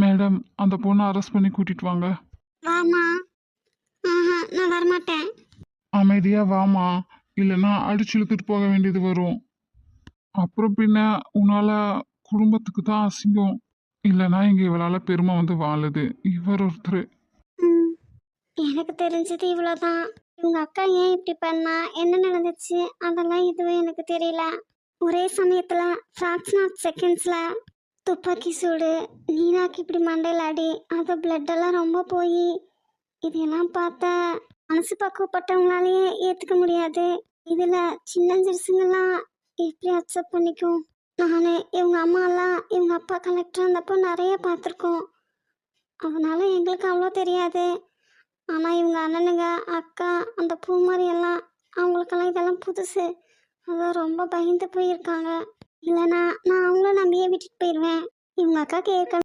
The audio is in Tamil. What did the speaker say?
மேடம், அந்த பொண்ணை அரெஸ்ட் பண்ணி கூட்டிட்டு வாங்க. வாமா. நான் வரமாட்டேன். அமைதியா வாமா, இல்லைன்னா அடிச்சு இழுத்துட்டு போக வேண்டியது வரும். அப்புறம் பின்ன உன்னால குடும்பத்துக்கு தான் அசிங்கம். இல்லைன்னா இங்க இவளால பெருமை வந்து வாழுது இவர் ஒருத்தர். ம், எனக்கு தெரிஞ்சது இவ்வளோதான். இவங்க அக்கா ஏன் இப்படி பண்ணா, என்ன நடந்துச்சு, அதெல்லாம் எதுவும் எனக்கு தெரியல. ஒரே சமயத்தில் ஃப்ராக்ஷன் ஆஃப் செகண்ட்ஸில் துப்பாக்கி சூடு, நீனாக்கு இப்படி மண்டையில் அடி, அது பிளட்டெல்லாம் ரொம்ப போய் இதெல்லாம் பார்த்தா மனசு பக்குவப்பட்டவங்களாலேயே ஏற்றுக்க முடியாது. இதில் சின்ன சிறுசுங்கெல்லாம் எப்படி அக்செப்ட் பண்ணிக்கும்? நான் இவங்க அம்மாலாம் இவங்க அப்பா கலெக்டர் இருந்தப்போ நிறைய பார்த்துருக்கோம். அதனால எங்களுக்கு அவ்வளோ தெரியாது. ஆனால் இவங்க அண்ணனுங்க அக்கா அந்த பூமாரி எல்லாம் அவங்களுக்கெல்லாம் இதெல்லாம் புதுசு. அதான் ரொம்ப பயந்து போயிருக்காங்க. இல்லைனா நான் அவங்கள நம்பியே விட்டுட்டு போயிடுவேன். இவங்க அக்காவுக்கு ஏற்கனவே